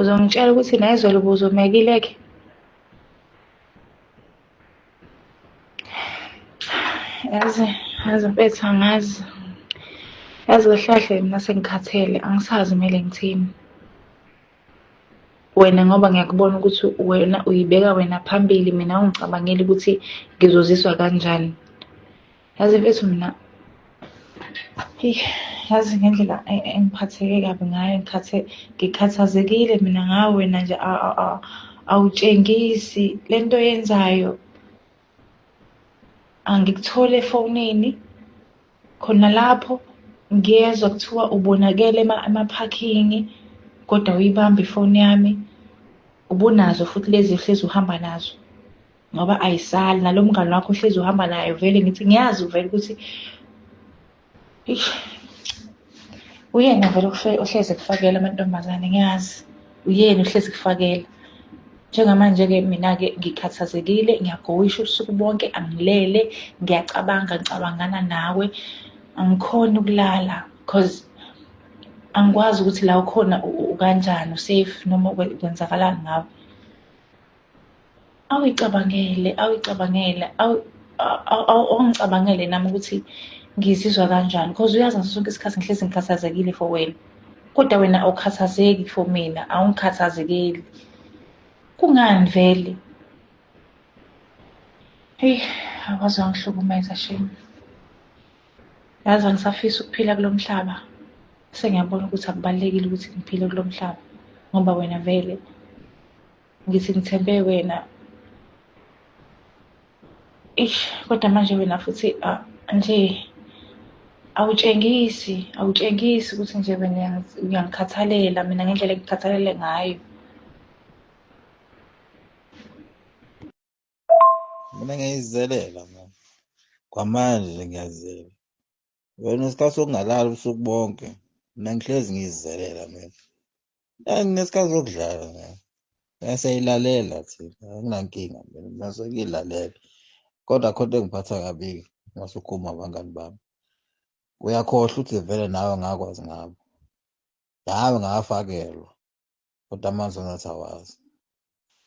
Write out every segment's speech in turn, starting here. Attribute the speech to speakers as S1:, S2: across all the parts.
S1: Uzongitshela ukuthi nezolo ubuzomekile-ke? Yazi yazi mfethu angazi. Yazi kahle kahle mina sengikhathele, angisazi kumele ngithini. Wena ngoba ngiyakubona ukuthi wena uyibeka wena phambili, mina ungicabangeli ukuthi ngizozizwa kanjani. Yazi mfethu mina yazi ngendlela engiphatheke kabi ngayo ngikhathazekile mina ngawe wena nje awutshengisi le nto oyenzayo. Angikutholi efonini, khona lapho ngiyezwa kuthiwa ubonakele emaphakhingi kodwa awuyibambi ifoni yami. Ubunazo futhi lezi ohlezi uhamba nazo ngoba ayisali, nalo mngani wakho ohlezi uhamba naye vele ngithi ngiyazi vele ukuthi uyena vele ohlezi ekufakela amantombazane, ngiyazi uyena ohlezi ekufakela. Njengamanje-ke mina-ke ngikhathazekile, ngiyagowisha ubusuku bonke, angilele, ngicabangana nawe, angikhoni ukulala cause angikwazi ukuthi la ukhona ukanjani, u-safe noma kwenzakalani ngawe. Awuyicabangele awungicabangele nami ukuthi ngizizwa kanjani cause uyazi ngaso sonke isikhathi ngihlezi ngikhathazekile for wena, kodwa wena awukhathazeki for mina, awungikhathazekeli. Kungani vele? Heyi, akwazi wangihlukumeza shame. Yazi angisafisi ukuphila kulo mhlaba. Sengiyabona ukuthi akubalulekile ukuthi ngiphile kulo mhlaba ngoba wena vele ngithi ngithembe wena. Kodwa manje wena futhi nje awutshengisi ukuthi nje wena uyangikhathalela mina ngendlela engikhathalele ngayo.
S2: Mina ngiyayizelela mama, kwamanje nje ngiyazizelela. Wena isikhathi sokungalali ubusuku bonke, mina ngihlezi ngiyizelela mina. Nginesikhathi sokudlala mina. Siyayilalela thina, akunankinga mina sengiyilalela. Kodwa khona engiphatha kabi-ke mase ukhuluma abangani bami. Uyakhohlwa ukuthi vele nawe ngakwazi ngabo. Nawe ngafakelwa, kodwa manje ngathi awazi.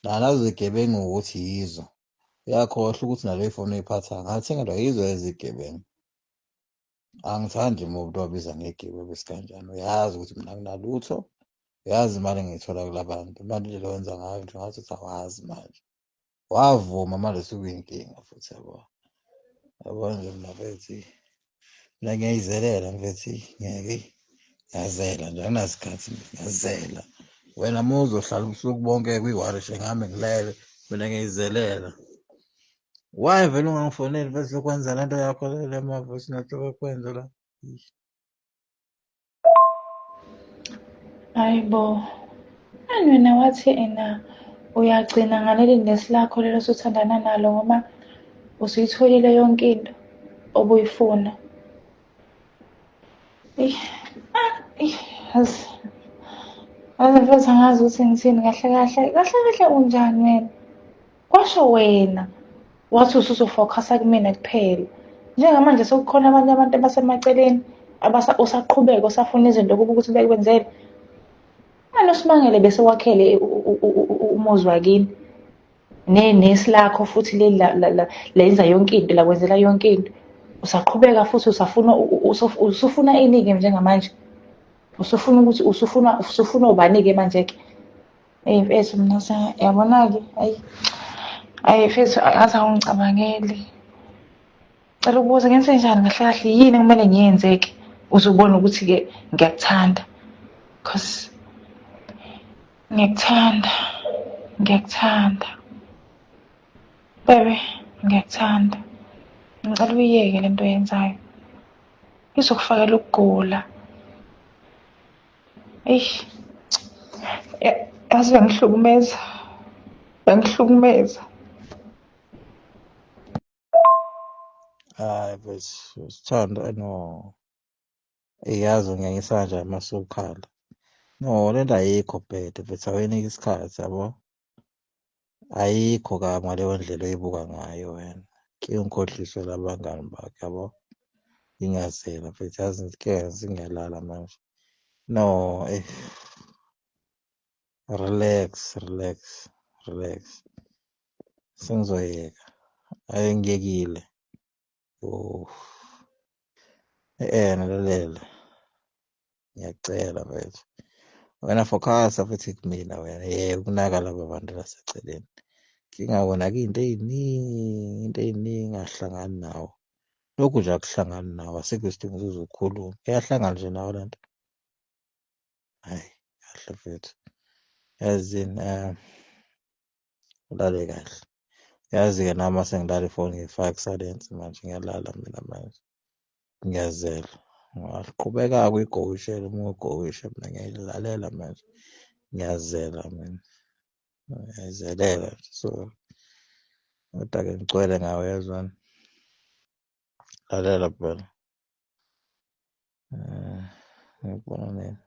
S2: Nalazo zigebengu ukuthi yizo. Uyakhohlwa ukuthi nale foni oyiphathayo ngathengelwa yizo ezigebengu. Angithandi umuntu obiza ngegebengu esikanjani. Uyazi ukuthi mina anginalutho, uyazi imali engiyithola kula bantu. Imali nje wenza ngayo nje ngathi awazi manje. Wavuma manje sekuyinkinga futhi yabo. Yabona nje mina mfethu, mina ngiyayizelela mfethu, ngiyazela nje anginasikhathi ngiyazela. Wena uma uzohlala ubusuku bonke kwiwarishe ngami ngilele, mina ngiyayizelela. Why vele ungangifoneli bese lokwenza lento yakho le ma-voice note okwenza la?
S1: Hayibo, ngani wena wathi uyagcina ngaleli nesi lakho lelo osuthandana nalo ngoba usuyitholile yonke into obuyifuna. Yazi mfethu angazi ukuthi ngithini kahle unjani wena? Kwasho wena wathi usuzofokhasa kumina kuphela. Njengamanje sekukhona abanye abantu abasemaceleni usaqhubeka usafuna izinto kuba ukuthi bekwenzele. Manje uSibangele bese wakhele umuzi wakini nenesi lakho futhi leli lenza yonke into, lakwenzela yonke into. Usaqhubeka futhi usufuna ini-ke njengamanje? Usufuna ukuthi usufuna ubani-ke manje-ke? Mfethu mina yabona-ke hayi mfethu ngathi awungicabangeli. Ngicela ukubuza ngenzenjani kahle kahle, yini ekumele ngiyenze-ke uze ubone ukuthi-ke ngiyakuthanda cause ngiyakuthanda baby, ngiyakuthanda. Ngicela uyiyeke le nto oyenzayo, izokufakela ukugula. Yazi bengihlukumeza.
S2: Hayi mfethu, Sithando no. Iyazi ngiyayisana nje mase ukhala. No, lento ayikho bhede mfethu, awuyiniki isikhathi yabo. Ayikho ngaleyo ndlela oyibuka ngayo wena. Ke ungikhohliswe labangani bakho yabo. Ngingazela mfethu, yazi ngiyalala manje. No. Relax, relax, relax. Sengizoyeka. Ngiyekile. Oh. Lalela. Ngiyacela mfethu. Wena focus futhi kumina wena. Yebo kunaka laba bantu laseceleni. Ngingabona-ke into ey'ningi angihlangani nawo. Lokhu nje akuhlangani nawo. Asikho isidingo sokuze ukhulume. Iyahlangana nje nawo lento. Hhayi, kahle mfethu. Yazini, ulale kahle. Yazi-ke nami uma sengilala ifoni ngiyifaka ku-silence manje ngiyalala mina manje. Ngiyazela. Ungaqhubeka-ke uyigowishele uma ugowisha mina ngiyayilalela manje. Ngiyazela mina. Ngiyayizelela nje so kodwa-ke ngigcwele ngawe uyazwana. Lalela phela. Ngikubona nini.